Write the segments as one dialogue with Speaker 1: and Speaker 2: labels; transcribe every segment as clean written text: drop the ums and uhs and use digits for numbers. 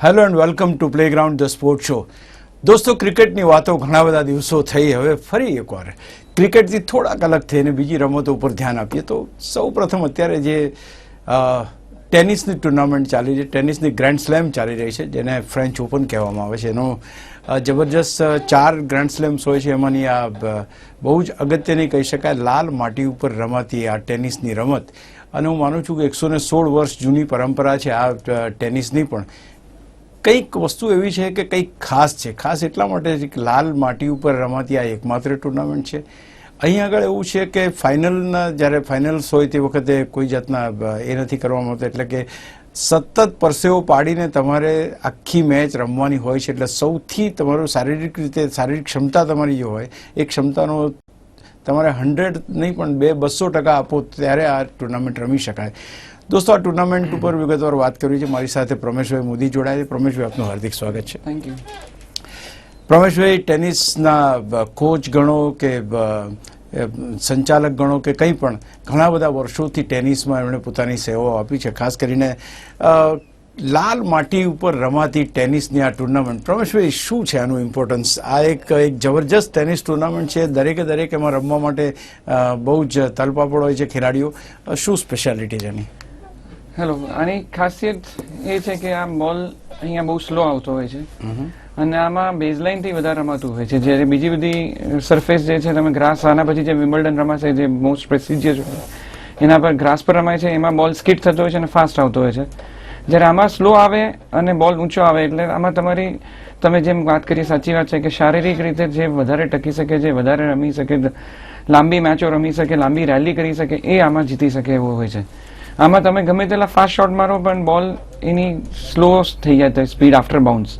Speaker 1: Hello and welcome to playground the sport show. દોસ્તો, ક્રિકેટની વાતો ઘણા બધા દિવસો થઈ. હવે ફરી એકવાર ક્રિકેટથી થોડાક અલગ થઈને બીજી રમતો ઉપર ધ્યાન આપીએ તો સૌ પ્રથમ અત્યારે જે ટેનિસની ટુર્નામેન્ટ ચાલી છે, ટેનિસની ગ્રેન્ડ સ્લેમ ચાલી રહી છે, જેને ફ્રેન્ચ ઓપન કહેવામાં આવે છે. એનો જબરજસ્ત 4 ગ્રેન્ડ સ્લેમ્સ હોય છે. એમાંની આ બહુ જ અગત્યની કહી શકાય લાલ માટી ઉપર રમાતી આ ટેનિસની રમત. અને હું માનું છું કે 116 વર્ષ જૂની પરંપરા છે આ ટેનિસની. પણ કંઈક વસ્તુ એવી છે કે કંઈક ખાસ છે. ખાસ એટલા માટે છે કે લાલ માટી ઉપર રમાતી આ એકમાત્ર ટુર્નામેન્ટ છે. અહીં આગળ એવું છે કે ફાઇનલના જ્યારે ફાઇનલ્સ હોય તે વખતે કોઈ જાતના એ નથી કરવામાં આવતા, એટલે કે સતત પરસેવો પાડીને તમારે આખી મેચ રમવાની હોય છે. એટલે સૌથી તમારું શારીરિક રીતે શારીરિક ક્ષમતા તમારી જે હોય એ ક્ષમતાનો તમારે 100 નહીં પણ 200% આપો ત્યારે આ ટુર્નામેન્ટ રમી શકાય. દોસ્તો, આ ટુર્નામેન્ટ ઉપર વિગતવાર વાત કરવી છે. મારી સાથે પ્રમેશભાઈ મોદી જોડાયા છે. પ્રમેશભાઈ, આપનું હાર્દિક સ્વાગત છે.
Speaker 2: Thank you.
Speaker 1: પ્રમેશભાઈ, ટેનિસના કોચ ગણો કે સંચાલક ગણો કે કંઈ પણ, ઘણા બધા વર્ષોથી ટેનિસમાં એમણે પોતાની સેવાઓ આપી છે. ખાસ કરીને લાલ માટી ઉપર રમાતી ટેનિસની આ ટુર્નામેન્ટ, પ્રમેશભાઈ, શું છે આનું ઇમ્પોર્ટન્સ? આ એક જબરજસ્ત ટેનિસ ટુર્નામેન્ટ છે. દરેક એમાં રમવા માટે બહુ જ તલપાપડ હોય છે ખેલાડીઓ. શું સ્પેશિયાલિટી છે એની?
Speaker 2: હેલો, આની ખાસિયત એ છે કે આ બોલ અહીંયા બહુ સ્લો આવતો હોય છે અને આમાં બેઝલાઇન થી વધારે રમાતું હોય છે. જ્યારે બીજી બધી સરફેસ જે છે, તમે ગ્રાસ, આના પછી જે વિમ્બલ્ડન રમાશે, જે મોસ્ટ પ્રેસ્ટિજિયસ એના પર ગ્રાસ પર રમાય છે, એમાં બોલ સ્કીટ થતો હોય છે અને ફાસ્ટ આવતો હોય છે. જ્યારે આમાં સ્લો આવે અને બોલ ઊંચો આવે એટલે આમાં તમે જેમ વાત કરી, સાચી વાત છે કે શારીરિક રીતે જે વધારે ટકી શકે, જે વધારે રમી શકે, લાંબી મેચો રમી શકે, લાંબી રેલી કરી શકે, એ આમાં જીતી શકે એવું હોય છે. આમાં તમે ગમે તેટલા ફાસ્ટ શોટ મારો પણ બોલ એની સ્લો થઈ જાય સ્પીડ આફ્ટર બાઉન્સ.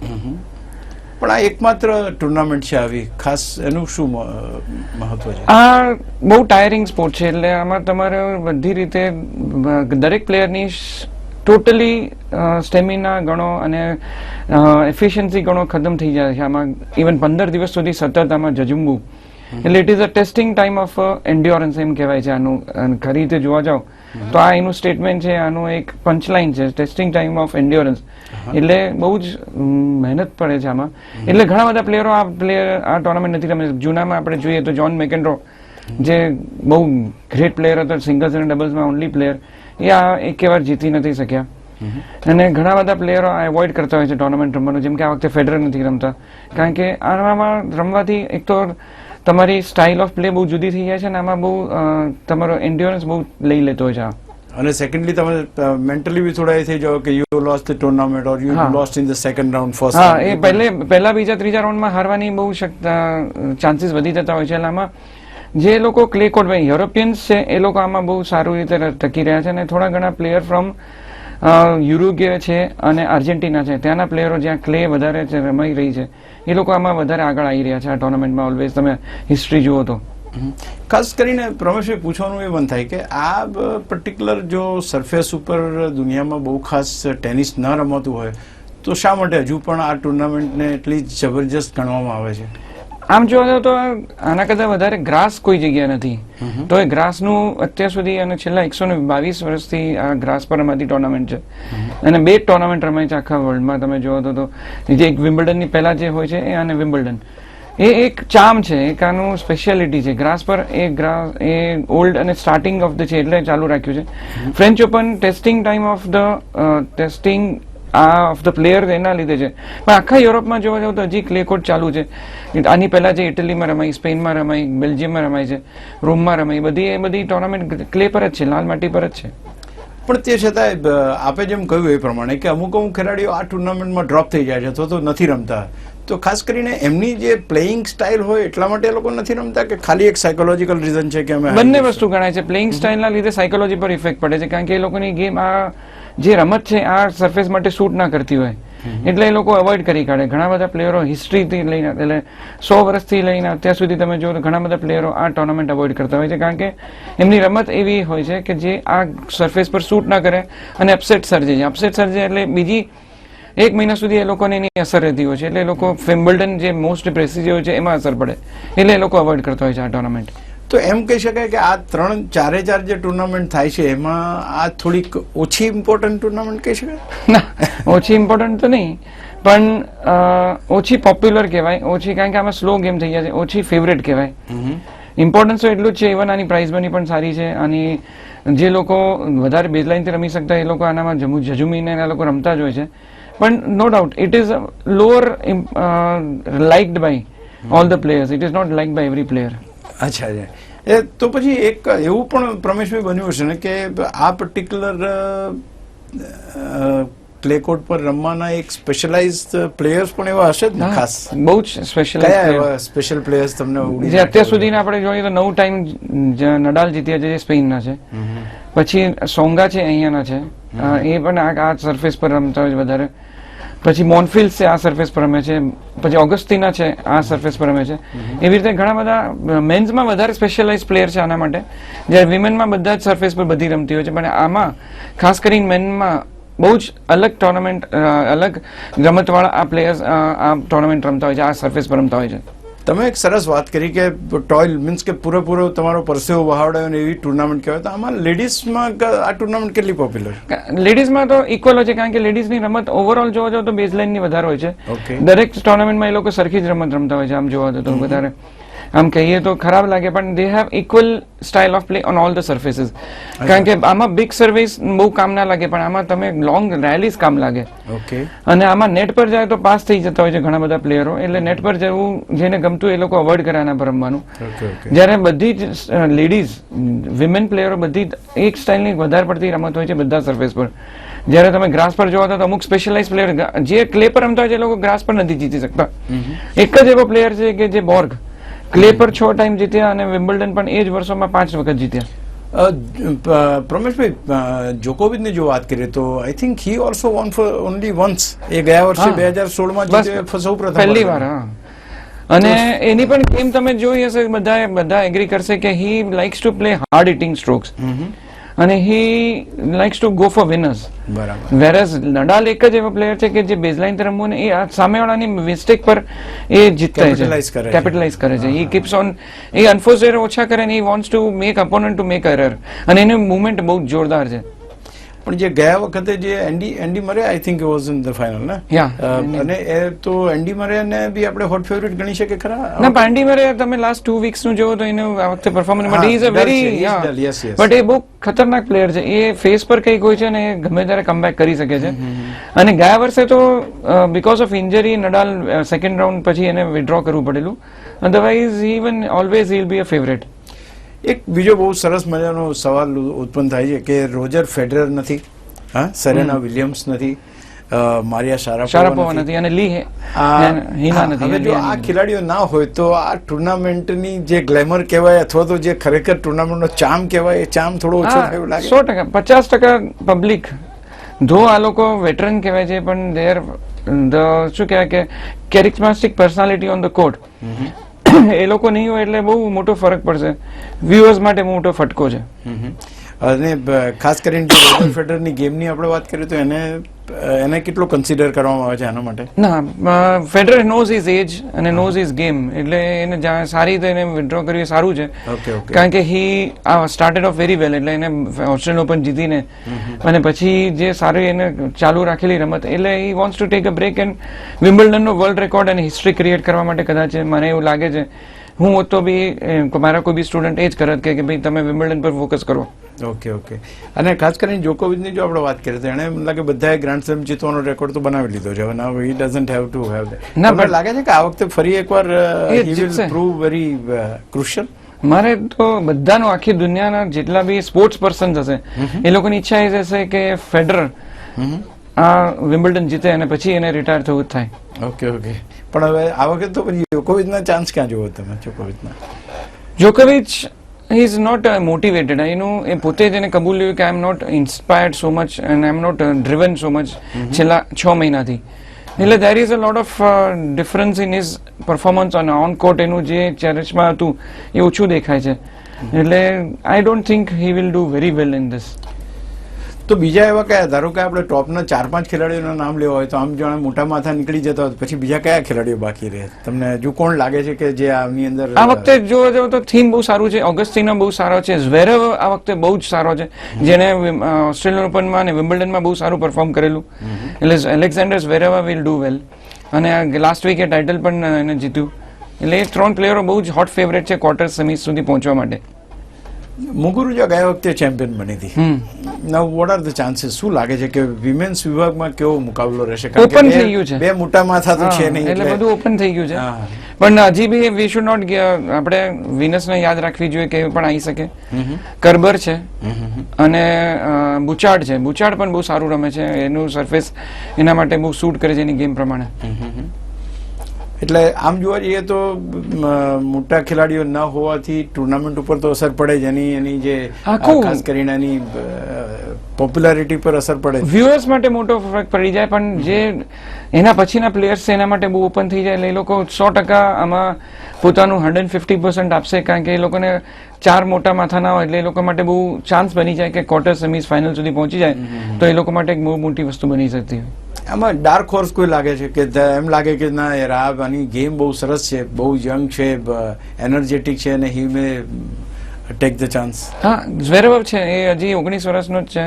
Speaker 1: પણ આ એકમાત્ર ટુર્નામેન્ટ છે આવી, ખાસ એનું શું મહત્વ છે?
Speaker 2: આ બહુ ટાયરિંગ સ્પોર્ટ છે. એટલે આમાં તમારે બધી રીતે દરેક પ્લેયરની ટોટલી સ્ટેમિના ગણો અને એફિશિયન્સી ગણો ખતમ થઈ જાય છે આમાં. ઇવન 15 દિવસ સુધી સતત આમાં જજુમવું, એટલે it is a testing time of endurance એમ કહેવાય છે આનું. ખરી રીતે જોવા જાવ તો આ એનું સ્ટેટમેન્ટ છે, આનું એક પંચલાઇન છે, ટેસ્ટિંગ ટાઈમ ઓફ એન્ડ્યોરન્સ. એટલે બહુ જ મહેનત પડે છે આમાં. એટલે ઘણા બધા પ્લેયરો આ ટુર્નામેન્ટ નથી રમે. જૂનામાં આપણે જોઈએ તો જોન મેકેન્ડ્રો, જે બહુ ગ્રેટ પ્લેયર હતો, સિંગલ્સ અને ડબલ્સમાં ઓનલી પ્લેયર, એ આ એકેવાર જીતી નથી શક્યા. અને ઘણા બધા પ્લેયરો આ એવોઇડ કરતા હોય છે ટુર્નામેન્ટ રમવાનું. જેમ કે આ વખતે ફેડરર નથી રમતા, કારણ કે આમાં રમવાથી એક તો તમારી સ્ટાઇલ ઓફ પ્લે બહુ જુદી થઈ જાય છે અને આમાં બહુ તમારો એન્ડ્યોરન્સ બહુ લઈ લેતો હોય છે.
Speaker 1: અને સેકન્ડલી તમે મેન્ટલી બી થોડા એ થઈ જાવ કે you lost the tournament or you lost in the second round, first.
Speaker 2: હા, એ પહેલા બીજા ત્રીજા રાઉન્ડમાં હારવાની બહુ ચાન્સીસ વધી જતા હોય છે. એટલે આમાં જે લોકો ક્લે કોર્ટ, યુરોપિયન્સ છે, એ લોકો આમાં બહુ સારી રીતે ટકી રહ્યા છે. અને થોડા ઘણા પ્લેયર ફ્રોમ યુરુગ્વે છે અને અર્જેન્ટિના છે, ત્યાંના પ્લેયરો જ્યાં ક્લે વધારે રમાઈ રહી છે, એ લોકો આમાં વધારે આગળ આવી રહ્યા છે આ ટુર્નામેન્ટમાં. ઓલવેઝ તમે હિસ્ટ્રી જુઓ તો.
Speaker 1: ખાસ કરીને પ્રમેશભાઈ, પૂછવાનું એ મન થાય કે આ પર્ટિક્યુલર જો સરફેસ ઉપર દુનિયામાં બહુ ખાસ ટેનિસ ન રમાતું હોય તો શા માટે હજુ પણ આ ટુર્નામેન્ટને એટલી જબરજસ્ત ગણવામાં આવે છે?
Speaker 2: આમ જોવા જાવ તો આના કરતા વધારે ગ્રાસ કોઈ જગ્યા નથી. તો એ ગ્રાસનું અત્યાર સુધી અને છેલ્લા 122 વર્ષથી આ ગ્રાસ પર રમાતી ટુર્નામેન્ટ છે. અને 2 ટુર્નામેન્ટ રમાય છે આખા વર્લ્ડમાં. તમે જોવો તો જે એક વિમ્બલ્ડનની પહેલા જે હોય છે એ, અને વિમ્બલ્ડન, એ એક ચાર્મ છે, એક આનું સ્પેશિયાલિટી છે. ગ્રાસ પર એ ઓલ્ડ અને સ્ટાર્ટિંગ ઓફ ધ છે એટલે ચાલુ રાખ્યું છે. French open testing time of the player એના લીધે છે. પણ આખા યુરોપમાં જોવા જાવ તો હજી ક્લે કોર્ટ ચાલુ છે. આની પહેલા જે ઇટલીમાં રમાઈ, સ્પેનમાં રમાઈ, બેલ્જિયમમાં રમાય છે, રોમમાં રમાઈ, બધી ટુર્નામેન્ટ ક્લે પર જ છે, લાલ માટી પર જ છે.
Speaker 1: પણ તે છતાંય આપે જેમ કહ્યું એ પ્રમાણે કે અમુક ખેલાડીઓ આ ટુર્નામેન્ટમાં ડ્રોપ થઈ જાય છે અથવા તો નથી રમતા. તો ખાસ કરીને એમની જે પ્લેઇંગ સ્ટાઇલ હોય એટલા માટે એ લોકો નથી રમતા, કે ખાલી એક સાયકોલોજીકલ રીઝન છે કે અમે?
Speaker 2: બંને વસ્તુ ગણાય છે. પ્લેઇંગ સ્ટાઇલના લીધે સાયકોલોજી પર ઇફેક્ટ પડે છે, કારણ કે એ લોકોની ગેમ, આ જે રમત છે આ સરફેસ માટે શૂટ ના કરતી હોય એટલે એ લોકો અવોઇડ કરી કાઢે. ઘણા બધા પ્લેયરો હિસ્ટ્રીથી લઈને, એટલે 100 વર્ષથી લઈને અત્યાર સુધી તમે જો તો ઘણા બધા પ્લેયરો આ ટુર્નામેન્ટ અવોઇડ કરતા હોય છે, કારણ કે એમની રમત એવી હોય છે કે જે આ સરફેસ પર શૂટ ના કરે અને અપસેટ સર્જે છે. અપસેટ સર્જે એટલે બીજી 1 મહિના સુધી એ લોકોને એની અસર રહેતી હોય છે. એટલે એ લોકો વિમ્બલ્ડન જે મોસ્ટ પ્રેસ્ટિજિયસ હોય છે એમાં અસર પડે, એટલે એ લોકો અવોઇડ કરતા હોય છે આ ટુર્નામેન્ટ.
Speaker 1: તો એમ કહી શકાય કે આ 3-4 જે ટુર્નામેન્ટ થાય છે એમાં આ થોડીક ઓછી ઇમ્પોર્ટન્ટ ટુર્નામેન્ટ કહી શકાય?
Speaker 2: ના, ઓછી ઇમ્પોર્ટન્ટ તો નહીં, પણ ઓછી પોપ્યુલર કહેવાય, ઓછી કારણ કે આમાં સ્લો ગેમ થઈ જાય છે, ઓછી ફેવરેટ કહેવાય. ઇમ્પોર્ટન્સ તો એટલું જ છે. ઇવન આની પ્રાઇઝ મની પણ સારી છે. આની જે લોકો વધારે બેઝલાઇનથી રમી શકતા એ લોકો આનામાં જજુમીને આ લોકો રમતા જ હોય છે. પણ no doubt it is lower liked by all the players. It is not like by every player.
Speaker 1: અચ્છા છે. એ તો પછી એક એવું પણ પ્રમેશભાઈ બન્યું હશે ને કે આ પર્ટિક્યુલર ક્લે કોર્ટ પર રમવાના એક સ્પેશિયલાઇઝ્ડ પ્લેયર્સ પણ એવા હશે જ ને ખાસ?
Speaker 2: બહુ જ સ્પેશિયલ.
Speaker 1: કયા એવા સ્પેશિયલ પ્લેયર્સ તમને
Speaker 2: જે અત્યાર સુધીના આપણે જોઈએ તો 9 ટાઈમ નડાલ જીત્યા છે, જે સ્પેનના છે. પછી સોંગા છે, અહીંયાના છે, એ પણ આ સરફેસ પર રમતા હોય છે વધારે. પછી મોનફિલ્ડ છે, આ સરફેસ પર રમે છે. પછી ઓગસ્ટીના છે, આ સરફેસ પર રમે છે. એવી રીતે ઘણા બધા મેન્સમાં વધારે સ્પેશિયલાઇઝ પ્લેયર છે આના માટે, જ્યારે વિમેનમાં બધા જ સરફેસ પર બધી રમતી હોય છે. પણ આમાં ખાસ કરીને મેનમાં બહુ જ અલગ ટુર્નામેન્ટ, અલગ રમતવાળા આ પ્લેયર્સ આ ટુર્નામેન્ટ રમતા હોય છે, આ સરફેસ પર રમતા હોય છે.
Speaker 1: તમે એક સરસ વાત કરી કે ટોયલ મીન્સ કે પૂરેપૂરો તમારો પરસેવો વહાવડાયો ને એવી ટુર્નામેન્ટ કહેવાય. તો આમાં લેડીઝમાં આ ટુર્નામેન્ટ કેટલી પોપ્યુલર?
Speaker 2: લેડીઝમાં તો ઇક્વલ હોય છે, કારણ કે લેડીઝની રમત ઓવરઓલ જોવા જાવ તો બેઝલાઇનની વધારે હોય છે. દરેક ટુર્નામેન્ટમાં એ લોકો સરખી જ રમત રમતા હોય છે આમ જોવા તો વધારે. આમ કહીએ તો ખરાબ લાગે, પણ they have equal style of play on all the surfaces. કારણ કે આમાં બિગ સર્વિસ બહુ કામ ના લાગે, પણ આમાં તમે લોંગ રેલીઝ કામ લાગે. અને આમાં નેટ પર જાય તો પાસ થઈ જતા હોય છે ઘણા બધા પ્લેયરો. એટલે નેટ પર જવું જેને ગમતું એ લોકો અવોઇડ કરે આના પર રમવાનું. જ્યારે બધી જ લેડીઝ વિમેન પ્લેયરો બધી એક સ્ટાઇલની વધારે પડતી રમત હોય છે બધા સરફેસ પર. જ્યારે તમે ગ્રાસ પર જોવા તો અમુક સ્પેશિયલાઇઝ પ્લેયર જે ક્લે પર રમતા હોય છે એ લોકો ગ્રાસ પર નથી જીતી શકતા. એક જ એવો પ્લેયર છે કે જે બોર્ગ ક્લે પર 6 ટાઈમ જીત્યા અને વિમ્બલ્ડન પણ એ જ વર્ષોમાં 5 વખત જીત્યા.
Speaker 1: પ્રમેશભાઈ, જોકોવિચની જો વાત કરીએ તો I think he also won for only once. એ ગયા વર્ષે 2016માં જીત્યો સૌપ્રથમ,
Speaker 2: પહેલી વાર. હા, અને એની પણ ગેમ તમે જોઈ હશે, બધા એગ્રી કરશે કે he likes to play hard hitting strokes અને he likes to go for winners.
Speaker 1: બરાબર.
Speaker 2: વેરસ નડાલ એક જ એવો પ્લેયર છે કે જે બેઝલાઇન રમવું ને એ સામેવાળાની મિસ્ટેક પર એ જીતતા છે, કેપિટલાઇઝ કરે છે. ઈ કીપ્સ ઓન, એ અનફોર્સ એરર ઓછા કરે ને he wants to make opponent to make error, અને એનું મૂવમેન્ટ બહુ જોરદાર છે.
Speaker 1: પણ જે ગયા વખતે જે એન્ડી મરે I think was in the final ને, અને એ તો એન્ડી મરે ને બી આપણે હોટ ફેવરિટ ગણી શકીએ ખરા?
Speaker 2: ના, પણ એન્ડી મરે તમે લાસ્ટ 2 વીક્સ નું જોવો તો એનું આ વખતે પરફોર્મન્સ માટે ઇઝ અ વેરી, બટ એ બહુ ખતરનાક પ્લેયર છે. એ ફેસ પર કઈક હોય છે ને એ ગમે ત્યારે કમબેક કરી શકે છે. અને ગયા વર્ષે તો because of injury Nadal second round પછી એને વિથડ્રો કરવું પડેલું. Otherwise even always he will be a favourite.
Speaker 1: એક બીજો બહુ સરસ મજાનો સવાલ ઉત્પન્ન થાય છે કે રોજર ફેડરર નથી, હા, સેરેના વિલિયમ્સ નથી, મારિયા શારાપોવા નથી,
Speaker 2: અને લી હિના નથી.
Speaker 1: હવે જો આ ખેલાડીઓ ના હોય તો આ ટુર્નામેન્ટની જે ગ્લેમર કહેવાય અથવા તો જે ખરેખર ટુર્નામેન્ટનો ચામ કહેવાય એ ચામ થોડો ઓછો થયો લાગે.
Speaker 2: 100%, 50% પબ્લિક ધો આ લોકો વેટરન કહેવાય છે, પણ દેર શું કહેવાય કે કેરિસ્માટિક પર્સનાલિટી ઓન ધ કોર્ટ એ લોકો નહીં હોય એટલે બહુ મોટો ફરક પડશે. વ્યુઅર્સ માટે મોટો ફટકો છે.
Speaker 1: અને ખાસ કરીને જો રોજર ફેડરરની ગેમની આપણે વાત કરીએ તો એને કેટલો કન્સિડર કરવામાં આવે છે આના માટે?
Speaker 2: ના, ફેડરર નોઝ હિઝ એજ અને નોઝ હિઝ ગેમ, એટલે એને સારી રીતે એને વિથડ્રો કરવી એ સારું છે. કારણ કે he started of very well, એટલે એને ઓસ્ટ્રેલિયન ઓપન જીતીને અને પછી જે સારી એને ચાલુ રાખેલી રમત, એટલે he wants to take a break and વિમ્બલ્ડનનો વર્લ્ડ રેકોર્ડ અને હિસ્ટ્રી ક્રિએટ કરવા માટે કદાચ મને એવું લાગે છે. હું હોત તો બી મારા કોઈ બી સ્ટુડન્ટ એ જ કરત કે ભાઈ તમે વિમ્બલ્ડન પર ફોકસ કરો.
Speaker 1: ઓકે. અને ખાસ કરીને જોકોવિચની જો આપણે વાત કરીએ તો એને લાગે બધાએ ગ્રાન્ડ સ્લેમ જીતવાનો રેકોર્ડ તો બનાવી લીધો છે. હવે now he doesn't have to have that. મને લાગે છે કે આ વખતે ફરી એકવાર he will prove very crucial.
Speaker 2: મારે તો બધાનો, આખી દુનિયાના જેટલા બી સ્પોર્ટ્સ પર્સન્સ હશે એ લોકોની ઈચ્છા એ હશે કે ફેડરર આ વિમ્બલ્ડન જીતે અને પછી એને રિટાયર થવું જ થાય.
Speaker 1: ઓકે. પણ હવે આ વખતે તો પછી જોકોવિચના ચાન્સ ક્યાં જોવો તમે?
Speaker 2: જોકોવિચ ઇઝ નોટ મોટિવેટેડ. એનું એ પોતે જ એને કબૂલ્યું કે I am not inspired so much and I am not driven so much છેલ્લા 6 મહિનાથી. એટલે there is a lot of difference in his performance on court. એનું જે ચેરેજમાં હતું એ ઓછું દેખાય છે. એટલે I don't think he will do very well in this.
Speaker 1: તો બીજા એવા કયા, ધારો કે આપણે ટોપના 4-5 ખેલાડીઓના નામ લેવા હોય તો આમ જાણે મોટા માથા નીકળી જતા હોય, પછી બીજા કયા ખેલાડીઓ બાકી રહે? તમને હજુ કોણ લાગે છે કે જે આની અંદર
Speaker 2: આ વખતે જોવા જાવ તો થીમ બહુ સારું છે. ઓગસ્ટીનો બહુ સારો છે. ઝવેરેવ આ વખતે બહુ જ સારો છે, જેને ઓસ્ટ્રેલિયન ઓપનમાં અને વિમ્બલ્ડનમાં બહુ સારું પરફોર્મ કરેલું. એટલે એલેક્ઝાન્ડર ઝવેરેવ વિલ ડુ વેલ. અને લાસ્ટ વીકે ટાઇટલ પણ એને જીત્યું. એટલે એ 3 પ્લેયરો બહુ જ હોટ ફેવરેટ છે ક્વાર્ટર સેમી સુધી પહોંચવા માટે.
Speaker 1: મુગુરુજા ગયા વખતે ચેમ્પિયન બની હતી. નાઉ વોટ આર ધ ચાન્સીસ? શું લાગે છે કે વિમેન્સ વિભાગમાં કેવો મુકાબલો રહેશે?
Speaker 2: ઓપન થઈ ગયું છે,
Speaker 1: બે મોટા માથા તો છે નહીં,
Speaker 2: એટલે બધું ઓપન થઈ ગયું છે. પણ હજી બી વી શુડ નોટ, આપણે વિનસને યાદ રાખવી જોઈએ કે એ પણ આવી શકે. કર્બર છે અને બુચાર્ડ છે. બુચાર્ડ પણ બહુ સારું રમે છે. એનું સરફેસ એના માટે બહુ સૂટ કરે છે એની ગેમ પ્રમાણે.
Speaker 1: એટલે આમ જોવા જઈએ તો મોટા ખેલાડીઓ ન હોવાથી ટુર્નામેન્ટ ઉપર તો અસર પડે જ. એની જે ખાસ કરીને એની પોપ્યુલારિટી પર અસર પડે.
Speaker 2: વ્યુઅર્સ માટે મોટો ફરક પડી જાય, પણ જે એના પછીના પ્લેયર્સ છે એના માટે બહુ ઓપન થઈ જાય. એટલે એ લોકો 100% આમાં પોતાનું 150% આપશે, કારણ કે એ લોકોને 4 મોટા માથા ના હોય, એટલે એ લોકો માટે બહુ ચાન્સ બની જાય કે ક્વાર્ટર સેમીઝ ફાઇનલ સુધી પહોંચી જાય, તો એ લોકો માટે એક બહુ મોટી વસ્તુ બની શકતી હોય.
Speaker 1: આમાં ડાર્ક હોર્સ કોઈ લાગે છે કે એમ લાગે કે ના યાર આની ગેમ બહુ સરસ છે, બહુ યંગ છે, એનર્જેટિક છે અને હી મે ટેક ધ ચાન્સ?
Speaker 2: હા, ઝવેરેવ છે, એ હજી 19 વર્ષનો જ છે,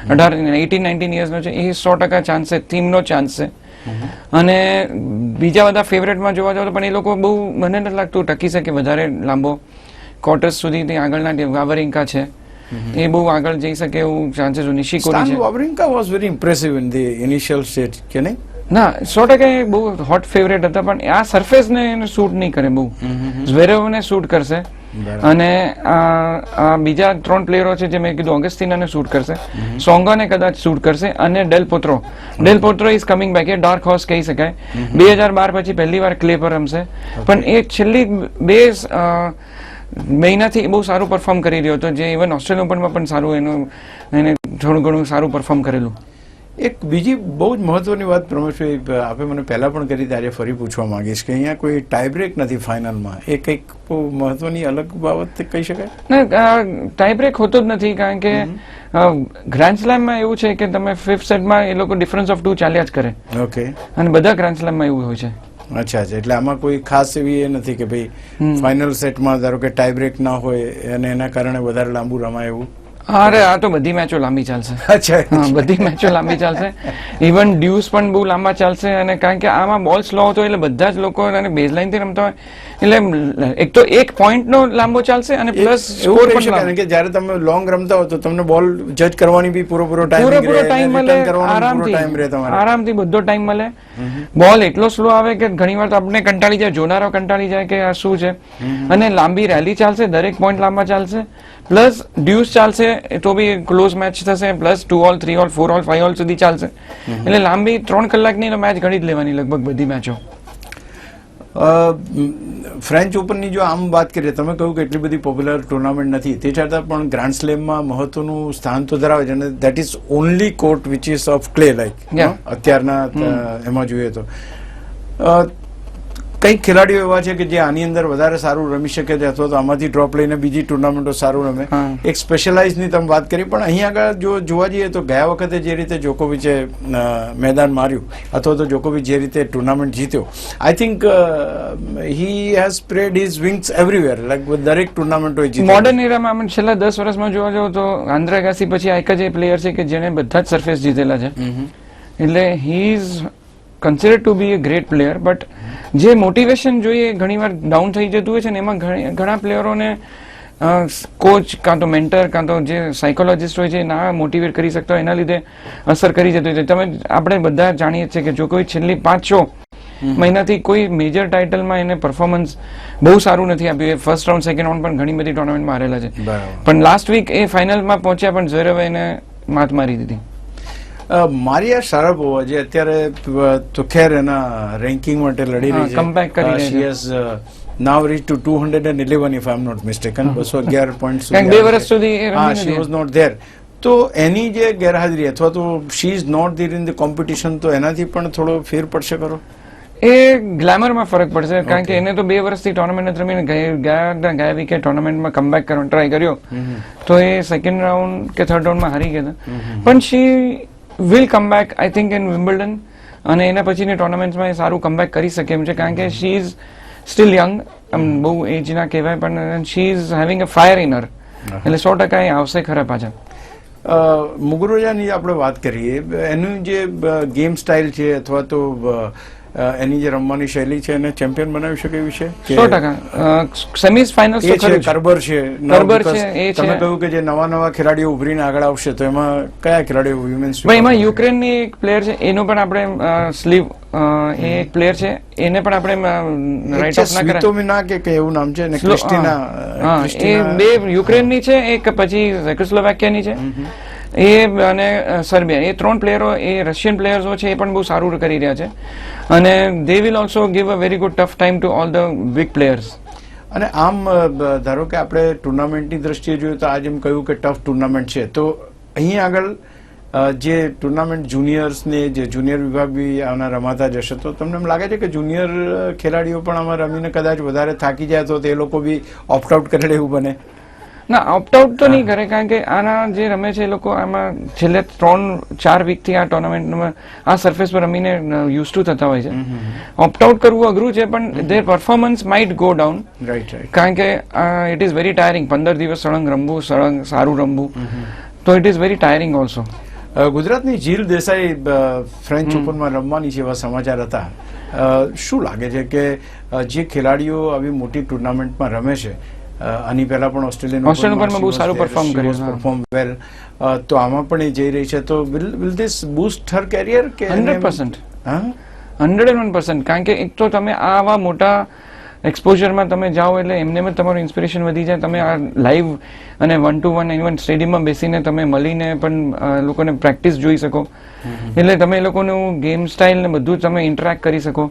Speaker 2: 18-19 યર્સનો છે. એ 100% ચાન્સ છે, થીમનો ચાન્સ છે. અને બીજા બધા ફેવરેટમાં જોવા જાવ તો પણ એ લોકો બહુ, મને નથી લાગતું ટકી શકે વધારે લાંબો ક્વાર્ટર્સ સુધી. આગળના વાવરિંકા છે, એ બહુ આગળ જઈ શકે એવું ચાન્સીસ. નિશિકોરી છે.
Speaker 1: Wawrinka was very impressive in the initial stage, કે નહીં?
Speaker 2: ના, 100% બહુ હોટ ફેવરેટ હતા, પણ આ સરફેસને એને શૂટ નહીં કરે બહુ. ઝવેરેવને શૂટ કરશે. અને બીજા 3 પ્લેયરો છે જે મેં કીધું, ઓગસ્ટીનાને શૂટ કરશે, સોંગાને કદાચ શૂટ કરશે, અને Del Potro is coming back. એ ડાર્ક હોર્સ કહી શકાય. 2012 પછી પહેલી વાર ક્લે પર રમશે, પણ એ છેલ્લી 2 મહિનાથી બહુ સારું પરફોર્મ કરી રહ્યો હતો, જે ઇવન ઓસ્ટ્રેલિયન ઓપનમાં પણ સારું એને થોડું ઘણું સારું પરફોર્મ કરેલું.
Speaker 1: એક બીજી બહુ જ મહત્વની વાત પ્રમેશભાઈ, આપે મને પહેલા પણ કરી, ત્યારે ફરી પૂછવા માંગીશ કે અહીંયા કોઈ ટાઈબ્રેક નથી ફાઇનલમાં. એ કંઈક બહુ મહત્વની અલગ બાબત કહી શકાય?
Speaker 2: ના, ટાઈબ્રેક હોતો જ નથી, કારણ કે ગ્રાન્ડ સ્લેમમાં એવું છે કે તમે 5th સેટમાં એ લોકો ડિફરન્સ ઓફ 2 ચાલ્યા જ કરે.
Speaker 1: ઓકે.
Speaker 2: અને બધા ગ્રાન્ડ સ્લેમમાં એવું હોય છે.
Speaker 1: અચ્છા, એટલે આમાં કોઈ ખાસ એવી એ નથી કે ભાઈ ફાઇનલ સેટમાં ધારો કે ટાઈબ્રેક ના હોય અને એના કારણે વધારે લાંબુ રમાય એવું?
Speaker 2: અરે આ તો બધી મેચો લાંબી ચાલશે.
Speaker 1: અચ્છા,
Speaker 2: બધી મેચો લાંબી ચાલશે. ઇવન ડ્યુસ પણ બહુ લાંબા ચાલશે. અને કારણ કે આમાં બોલ સ્લો હતો, એટલે બધા જ લોકો બેઝલાઇન થી રમતા હોય, એટલે એક તો એક પોઈન્ટ નો લાંબો ચાલશે, અને પ્લસ સ્કોર પણ.
Speaker 1: કારણ કે જ્યારે તમે લોંગ રમતા હો તો તમને બોલ જજ કરવાની બી પૂરો
Speaker 2: ટાઈમ મળે, આરામથી બધો ટાઈમ મળે. બોલ એટલો સ્લો આવે કે ઘણીવાર તો આપણે કંટાળી જાય, જોનારો કંટાળી જાય કે આ શું છે. અને લાંબી રેલી ચાલશે, દરેક પોઈન્ટ લાંબા ચાલશે, પ્લસ ડ્યુસ ચાલશે, તો બી ક્લોઝ મેચ થશે, plus 2 all 3 all 4 all 5 all સુધી ચાલશે. એટલે લાંબી 3 કલાકની મેચ ગણી જ લેવાની લગભગ બધી મેચો.
Speaker 1: ફ્રેન્ચ ઓપનની જો આમ વાત કરીએ, તમે કહ્યું કે એટલી બધી પોપ્યુલર ટુર્નામેન્ટ નથી, તે છતાં પણ ગ્રાન્ડ સ્લેમમાં મહત્વનું સ્થાન તો ધરાવે છે, અને that is only court which ease of clay, like અત્યારના એમાં જોઈએ તો. કઈક ખેલાડીઓ એવા છે કે જે આની અંદર વધારે સારું રમી શકે છે, અથવા તો આમાંથી ડ્રોપ લઈને બીજી ટુર્નામેન્ટો સારું રમે. એક સ્પેશિયલાઇઝની તમે વાત કરી, પણ અહીંયા આગળ જો જોવા જઈએ તો ગયા વખતે જે રીતે જોકોવિચે મેદાન માર્યું, અથવા તો જોકોવિચ જે રીતે ટુર્નામેન્ટ જીત્યો, આઈ think he has spread his wings everywhere, like દરેક ટુર્નામેન્ટો જીતી.
Speaker 2: મોડર્ન એરામાં છેલ્લા 10 વર્ષમાં જોવા જાવ તો આંદ્રે અગાસી પછી એક જ પ્લેયર છે કે જેને બધા જ સરફેસ જીતેલા છે. એટલે he is considered to be a great player, but જે મોટિવેશન જોઈએ ઘણીવાર ડાઉન થઈ જતું હોય છે ને, એમાં ઘણા પ્લેયરોને કોચ કાં તો મેન્ટર કાં તો જે સાયકોલોજીસ્ટ હોય છે ના મોટિવેટ કરી શકતા હોય, એના લીધે અસર કરી જતું હોય છે. આપણે બધા જાણીએ છીએ કે જો કોઈ છેલ્લી 5-6 મહિનાથી કોઈ મેજર ટાઇટલમાં એને પરફોર્મન્સ બહુ સારું નથી આપ્યું. એ ફર્સ્ટ રાઉન્ડ, સેકન્ડ રાઉન્ડ પણ ઘણી બધી ટુર્નામેન્ટમાં હારેલા છે, પણ લાસ્ટ વીક એ ફાઇનલમાં પહોંચ્યા, પણ ઝવેરેવે એને માત મારી દીધી.
Speaker 1: મારિયા શારાપોવા જે અત્યારે તો ખેર એના રેન્કિંગ માટે લડી રહી છે,
Speaker 2: કમબેક કરી રહી છે.
Speaker 1: She has now reached to 211 if I am not mistaken. 211 point
Speaker 2: કારણ 2 વર્ષ સુધી
Speaker 1: she was not there. તો એની જે ગેરહાજરી અથવા તો she is not there in the competition, તો એનાથી પણ થોડો ફેર પડશે ખરો?
Speaker 2: એ ગ્લેમરમાં ફરક પડશે કારણ કે એને તો 2 વર્ષથી ટુર્નામેન્ટ નથી રમીને ગયા વીકે ટુર્નામેન્ટમાં કમબેક કરવાનો ટ્રાય કર્યો તો એ સેકન્ડ રાઉન્ડ કે થર્ડ રાઉન્ડમાં હારી ગયા હતા પણ she will come back I think in Wimbledon અને એના પછીની ટુર્નામેન્ટ્સમાં એ સારું કમબેક કરી શકે એમ છે કારણ કે શી ઇઝ સ્ટીલ યંગ બહુ એજ ના કહેવાય પણ she is having a fire in her એટલે 100% એ આવશે ખરા પાછા.
Speaker 1: મુગુરુજાની આપણે વાત કરીએ એનું જે ગેમ સ્ટાઇલ છે અથવા તો એની જે રમવાની શૈલી છે એને ચેમ્પિયન બનાવી શકે એવી છે
Speaker 2: 100% સેમીઝ ફાઇનલ્સ તો ખરું
Speaker 1: કર્બર છે
Speaker 2: કર્બર છે એ છે
Speaker 1: તમે કહ્યું કે જે નવા ખેલાડીઓ ઉભરીને આગળ આવશે તો એમાં કયા ખેલાડીઓ વિમેન્સ
Speaker 2: ભાઈ એમાં યુક્રેનની એક પ્લેયર છે એનું પણ આપણે સ્લીવ એ એક પ્લેયર છે એને પણ આપણે રાઈટ ઓફ ના કરાય
Speaker 1: સ્વિતોમિના કે એવું નામ છે ને ક્રિસ્ટીના
Speaker 2: એ બે યુક્રેનની છે એક પછી ઝેકોસ્લોવાકિયાની છે એ અને સર્બિયા એ 3 પ્લેયરો એ રશિયન પ્લેયર્સો છે એ પણ બહુ સારું કરી રહ્યા છે અને they will also give a very good tough time to all the big players.
Speaker 1: અને આમ ધારો કે આપણે ટુર્નામેન્ટની દ્રષ્ટિએ જોઈએ તો આજે એમ કહ્યું કે ટફ ટુર્નામેન્ટ છે તો અહીં આગળ જે ટુર્નામેન્ટ જુનિયર્સને જે જુનિયર વિભાગ બી આના રમાતા જશે તો તમને એમ લાગે છે કે જુનિયર ખેલાડીઓ પણ આમાં રમીને કદાચ વધારે થાકી જાય તો તે લોકો બી ઓપ્ટ આઉટ કરે એવું બને?
Speaker 2: ના ઓપ્ટ આઉટ તો નહીં કરે કારણ કે આના જે રમે છે એ લોકો આમાં છેલ્લે 3-4 વીકથી આ ટુર્નામેન્ટમાં આ સરફેસ પર રમીને યુઝ ટુ થતા હોય છે. ઓપ્ટ આઉટ કરવું અઘરું છે પણ there performance might go down કારણ કે ઇટ ઇઝ વેરી ટાયરિંગ 15 દિવસ સળંગ રમવું સારું રમવું તો ઇટ ઇઝ વેરી ટાયરિંગ ઓલ્સો.
Speaker 1: ગુજરાતની જીલ દેસાઈ ફ્રેન્ચ ઓપનમાં રમવાની છે એવા સમાચાર હતા. શું લાગે છે કે જે ખેલાડીઓ આવી મોટી ટુર્નામેન્ટમાં રમે છે આની પહેલા પણ ઓસ્ટ્રેલિયન
Speaker 2: બહુ સારું પરફોર્મ
Speaker 1: વેલ તો આમાં પણ એ જઈ રહી છે તો will this boost her career કે
Speaker 2: 100% 101% કારણ કે એક તો તમે આવા મોટા એક્સપોઝરમાં તમે જાઓ એટલે એમને તમારું ઇન્સ્પિરેશન વધી જાય તમે આ લાઈવ અને 1-to-1 ઇવન સ્ટેડિયમમાં બેસીને તમે મળીને પણ લોકોને પ્રેક્ટિસ જોઈ શકો એટલે તમે એ લોકોનું ગેમ સ્ટાઇલ ને બધું તમે ઇન્ટરેક્ટ કરી શકો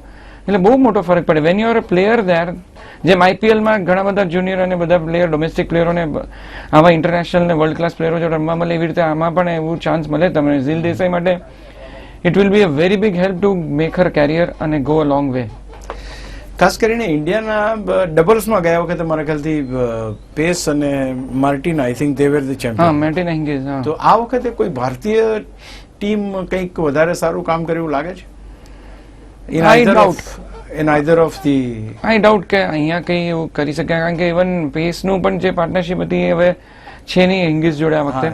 Speaker 2: એટલે બહુ મોટો ફરક પડે when you are a player there. જેમ આઈપીએલમાં ઘણા બધા જુનિયર અને બધા પ્લેયર ડોમેસ્ટિક પ્લેયરોને આવા ઇન્ટરનેશનલ ને વર્લ્ડ ક્લાસ પ્લેયરો જો રમવા મળે એવી રીતે આમાં પણ એવું ચાન્સ મળે તમને ઝીલ દેસાઈ માટે it will be a very big help to make her career અને ગો અ લોંગ વે.
Speaker 1: ખાસ કરીને ઇન્ડિયાના ડબલ્સમાં ગયા વખતે મારા ખ્યાલથી પેસ અને Martin I think they were the champion.
Speaker 2: Martin Hingis.
Speaker 1: તો આ વખતે કોઈ ભારતીય ટીમ કંઈક વધારે સારું કામ કરે એવું લાગે છે? I
Speaker 2: doubt કે અહીંયા કઈ એવું કરી શકે કારણ કે ઇવન પેસનું પણ જે પાર્ટનરશિપ હતી એ હવે છે નહીં હિંગિસ જોડે આ વખતે.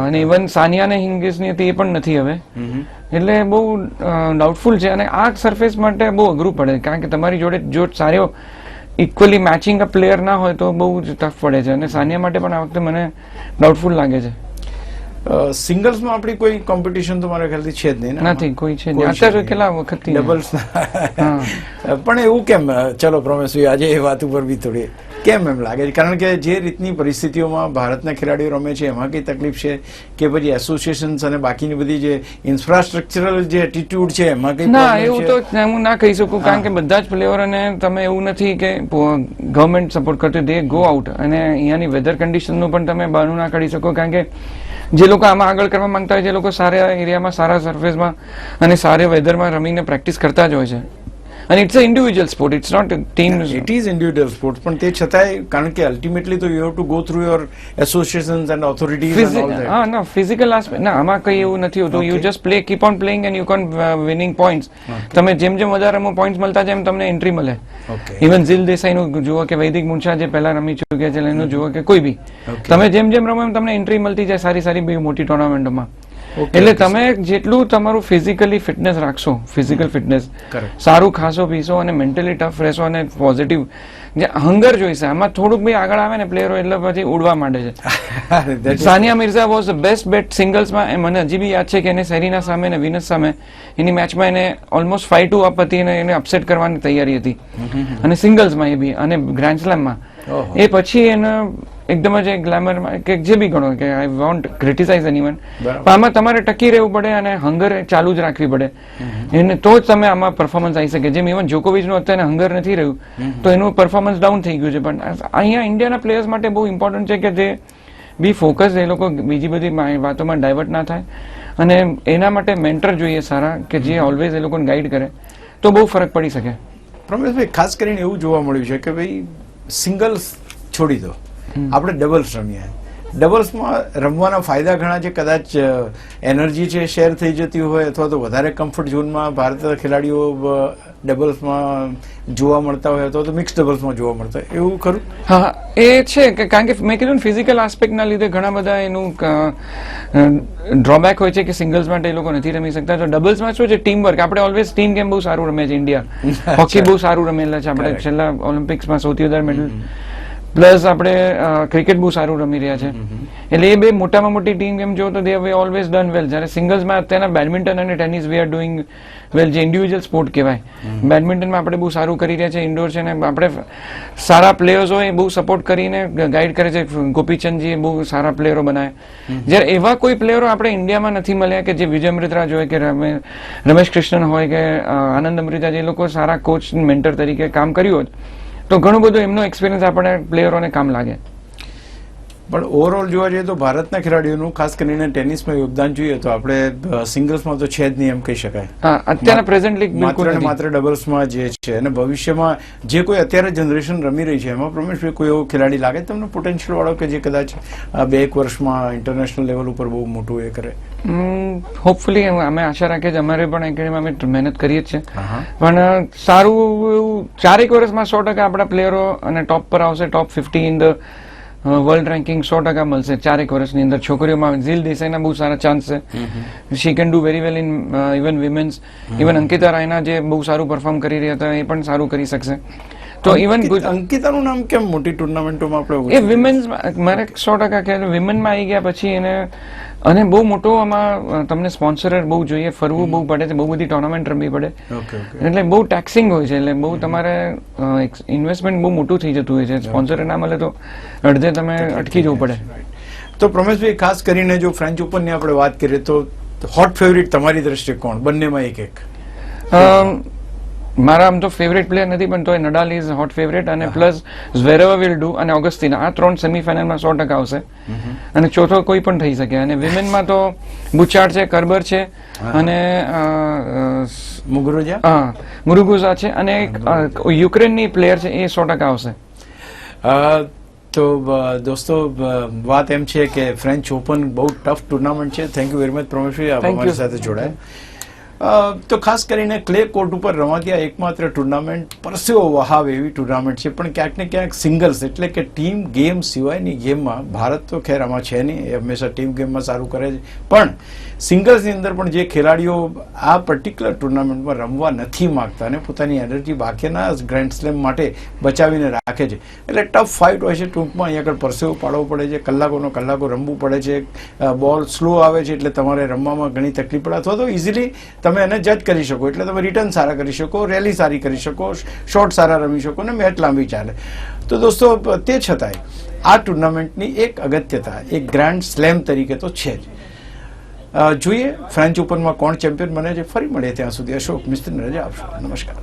Speaker 2: અને ઇવન સાનિયા ને હિંગિસ ની હતી એ પણ નથી હવે એટલે બહુ ડાઉટફુલ છે અને આ સરફેસ માટે બહુ અઘરું પડે કારણ કે તમારી જોડે જો સારો ઇક્વલી મેચિંગ અ પ્લેયર ના હોય તો બહુ ટફ પડે છે અને સાનિયા માટે પણ આ વખતે મને ડાઉટફુલ લાગે છે.
Speaker 1: સિંગલ્સમાં આપણી કોઈ કોમ્પિટિશન તો મારા ખ્યાલથી છે જ નહીં
Speaker 2: નથી કોઈ છે નહીં અત્યારે કેટલા વખત
Speaker 1: ડબલ્સ પણ એવું કેમ? ચલો પ્રમેશભાઈ આજે એ વાત ઉપર બી થોડી કેમ એમ લાગે છે કારણ કે જે રીતની પરિસ્થિતિઓમાં ભારતના ખેલાડીઓ રમે છે એમાં કઈ તકલીફ છે કે પછી એસોસિએશન્સ અને બાકીની બધી જે ઇન્ફ્રાસ્ટ્રક્ચરલ જે એટીટ્યુડ છે એમાં કઈ
Speaker 2: ના એવું તો હું ના કહી શકું કારણ કે બધા જ પ્લેયરોને તમે એવું નથી કે ગવર્મેન્ટ સપોર્ટ કરતી દે ગો આઉટ અને અહીંયાની વેધર કન્ડિશનનું પણ તમે બહાનું ના કાઢી શકો કારણ કે જે લોકો આમાં આગળ કરવા માંગતા હોય જે લોકો સારા એરિયામાં સારા સરફેસમાં અને સારા વેધરમાં રમીને પ્રેક્ટિસ કરતા જ હોય છે અને it's a individual sport it's not team.
Speaker 1: It is individual sport પણ તે છતાંય કારણ કે અલ્ટિમેટલી તો you have to go through your associations and authorities and all that.
Speaker 2: હા ના ફિઝિકલ આસ્પેક્ટ ના આમાં કઈ એવું નથી હોતું you just play keep on playing and you can winning points. તમે જેમ જેમ વધારે રમો પોઈન્ટ્સ મળતા જેમ તમને એન્ટ્રી મળે. ઇવન ઝીલ દેસાઈનું જુઓ કે વૈદિક મુંશા જે પહેલા રમી ચૂક્યા છે એનું જુઓ કે કોઈ બી તમે જેમ જેમ રમો એમ તમને એન્ટ્રી મળતી જાય સારી સારી બી મોટી ટુર્નામેન્ટોમાં. એટલે તમે જેટલું તમારું ફિઝિકલી ફિટનેસ રાખશો ફિઝિકલ ફિટનેસ સારું ખાશો પીશો અને મેન્ટલી ટફ રહેશો અને પોઝિટિવ જે હંગર જોઈશે આમાં થોડુંક બી આગળ આવે ને પ્લેયરો એટલે પછી ઉડવા માંડે છે. Sania Mirza was the best bet સિંગલ્સમાં મને હજી બી યાદ છે કે એને સેરીના સામે ને વિનસ સામે એની મેચમાં એને ઓલમોસ્ટ 5-2 અપ હતી અને એને અપસેટ કરવાની તૈયારી હતી અને સિંગલ્સમાં એ બી અને ગ્રાન્ડ સ્લેમમાં એ પછી એને એકદમ જ ગ્લેમરમાં કે જે બી ગણો કે આઈ વોન્ટ ક્રિટિસાઇઝ એનીવન પણ આમાં તમારે ટકી રહેવું પડે અને હંગર ચાલુ જ રાખવી પડે એને તો જ તમે આમાં પરફોર્મન્સ આવી શકે. જેમ ઇવન જોકોવિચનું અત્યારે હંગર નથી રહ્યું તો એનું પરફોર્મન્સ ડાઉન થઈ ગયું છે પણ અહીંયા ઇન્ડિયાના પ્લેયર્સ માટે બહુ ઇમ્પોર્ટન્ટ છે કે જે બી ફોકસ એ લોકો બીજી બધી વાતોમાં ડાયવર્ટ ના થાય અને એના માટે મેન્ટર જોઈએ સારા કે જે ઓલવેઝ એ લોકોને ગાઈડ કરે તો બહુ ફરક પડી શકે.
Speaker 1: રમેશભાઈ, ખાસ કરીને એવું જોવા મળ્યું છે કે ભાઈ સિંગલ્સ છોડી દો, આપણે ડબલ્સ રમીએ. ડબલ્સમાં રમવાના ફાયદા ઘણા છે. કદાચ એનર્જી છે શેર થઈ જતી હોય, અથવા તો વધારે કમ્ફર્ટ ઝોનમાં ભારતીય ખેલાડીઓ ડબલ્સમાં જોવા મળતા હોય, અથવા તો મિક્સ ડબલ્સમાં જોવા મળતા હોય, એવું ખરું?
Speaker 2: હા, એ છે કે કારણ કે મેં કીધું ફિઝિકલ આસ્પેક્ટના લીધે ઘણા બધા એનું ડ્રોબેક હોય છે કે સિંગલ્સ માટે એ લોકો નથી રમી શકતા. તો ડબલ્સમાં શું છે, ટીમ વર્ક. આપણે ઓલવેઝ ટીમ ગેમ બહુ સારું રમે છે ઇન્ડિયા. હોકી બહુ સારું રમેલા છે આપણે છેલ્લા ઓલિમ્પિક્સમાં સૌથી વધારે મેડલ. પ્લસ આપણે ક્રિકેટ બહુ સારું રમી રહ્યા છે. એટલે એ બે મોટામાં મોટી ટીમ ગેમ જો તો દે વે ઓલવેઝ ડન વેલ. જ્યારે સિંગલ્સમાં અત્યારના બેડમિન્ટન અને ટેનિસ વી આર ડુઈંગ વેલ, જે ઇન્ડિવિજ્યુઅલ સ્પોર્ટ કહેવાય. બેડમિન્ટનમાં આપણે બહુ સારું કરી રહ્યા છે, ઇન્ડોર છે, ને આપણે સારા પ્લેયર્સ હોય એ બહુ સપોર્ટ કરીને ગાઈડ કરે છે. ગોપીચંદજી બહુ સારા પ્લેયરો બનાવે. જ્યારે એવા કોઈ પ્લેયરો આપણે ઇન્ડિયામાં નથી મળ્યા કે જે વિજય અમૃતરાજ હોય કે રમેશ કૃષ્ણન હોય કે આનંદ અમૃતા, જે લોકો સારા કોચ મેન્ટર તરીકે કામ કર્યું હોત તો ઘણું બધું એમનો એક્સપિરિયન્સ આપણે પ્લેયરોને કામ લાગે.
Speaker 1: પણ ઓવરઓલ જોવા જઈએ તો ભારતના ખેલાડીઓનું ખાસ કરીને ટેનિસમાં યોગદાન જોઈએ તો આપણે સિંગલ્સમાં તો છે જ નહીં એમ કહી શકાય.
Speaker 2: હા, અત્યારે પ્રેઝન્ટલી
Speaker 1: માત્ર ને માત્ર ડબલ્સમાં જે છે, અને ભવિષ્યમાં જે કોઈ અત્યારે જનરેશન રમી રહી છે એમાં પ્રમેશભાઈ કોઈ એવો ખેલાડી લાગે તમને પોટેન્શિયલ વાળો કે જે કદાચ 2-1 વર્ષમાં ઇન્ટરનેશનલ લેવલ ઉપર બહુ મોટું એ કરે?
Speaker 2: હોપફુલી અમે આશા રાખીએ છીએ. અમારે પણ એકેડમીમાં અમે મહેનત કરીએ જ છે, પણ સારું એવું 4-1 વર્ષમાં 100% આપણા પ્લેયરો અને ટોપ પર આવશે. ટોપ 50 ઇન ધ વર્લ્ડ રેન્કિંગ 100% મળશે 4-1 વર્ષની અંદર. છોકરીઓમાં ઝીલ દેસાઈના બહુ સારા ચાન્સ છે. She can do very well in even women's. Even Ankita Raina જે બહુ સારું પરફોર્મ કરી રહ્યા હતા એ પણ સારું કરી શકશે. તો ઇવન
Speaker 1: અંકિતાનું નામ કેમ મોટી ટુર્નામેન્ટોમાં આપણે
Speaker 2: એ વિમેન્સ મારે 100% કહે વિમેનમાં આવી ગયા પછી એને અને બહુ મોટો આમાં તમને સ્પોન્સર બહુ જોઈએ, ફરવું બહુ પડે છે, બહુ બધી ટુર્નામેન્ટ રમવી પડે, એટલે બહુ ટેક્સિંગ હોય છે. એટલે બહુ તમારે ઇન્વેસ્ટમેન્ટ બહુ મોટું થઈ જતું હોય છે. સ્પોન્સર ના મળે તો અડધે તમે અટકી જવું પડે.
Speaker 1: તો પ્રમેશભાઈ, ખાસ કરીને જો ફ્રેન્ચ ઓપનની આપણે વાત કરીએ તો હોટ ફેવરિટ તમારી દ્રષ્ટિએ કોણ? બંનેમાં એક
Speaker 2: મારા આમ તો ફેવરેટ પ્લેયર નથી, પણ તો નડાલ ઇઝ હોટ ફેવરેટ, અને પ્લસ ઝવેરેવ વિલ ડુ, અને ઓગસ્ટીના. આ 3 સેમીફાઇનલમાં 100% આવશે, અને ચોથો કોઈ પણ થઈ શકે. અને વિમેનમાં તો બુચાર્ડ છે, કર્બર છે, અને મુરુગુઝા છે, અને એક યુક્રેનની પ્લેયર છે, એ 100% આવશે.
Speaker 1: તો દોસ્તો, વાત એમ છે કે ફ્રેન્ચ ઓપન બહુ ટફ ટુર્નામેન્ટ છે. થેન્ક યુ વેરી મચ પ્રમેશભાઈ, આપ અમારી સાથે જોડાયા. તો ખાસ કરીને ક્લે કોર્ટ ઉપર રમાતી આ એકમાત્ર ટુર્નામેન્ટ પરસેવો વહાવે એવી ટુર્નામેન્ટ છે, પણ ક્યાંક ને ક્યાંક સિંગલ્સ એટલે કે ટીમ ગેમ સિવાયની ગેમમાં ભારત તો ખેર આમાં છે નહીં, એ હંમેશા ટીમ ગેમમાં સારું કરે છે, પણ સિંગલ્સની અંદર પણ જે ખેલાડીઓ આ પર્ટિક્યુલર ટુર્નામેન્ટમાં રમવા નથી માગતા અને પોતાની એનર્જી બાકીના ગ્રેન્ડ સ્લેમ માટે બચાવીને રાખે છે, એટલે ટફ ફાઇટ હોય છે. ટૂંકમાં અહીં આગળ પરસેવો પાડવો પડે છે, કલાકો રમવું પડે છે, બોલ સ્લો આવે છે એટલે તમારે રમવામાં ઘણી તકલીફ પડે, અથવા તો ઇઝીલી તમે એને જજ કરી શકો એટલે તમે રિટર્ન સારા કરી શકો, રેલી સારી કરી શકો, શોટ સારા રમી શકો અને મેચ લાંબી ચાલે. તો દોસ્તો, તે છતાંય આ ટુર્નામેન્ટની એક અગત્યતા એક ગ્રાન્ડ સ્લેમ તરીકે તો છે જ. જોઈએ ફ્રેન્ચ ઓપનમાં કોણ ચેમ્પિયન બને છે. ફરી મળીએ, ત્યાં સુધી અશોક મિસ્ત્રીને રજા આપશો. નમસ્કાર.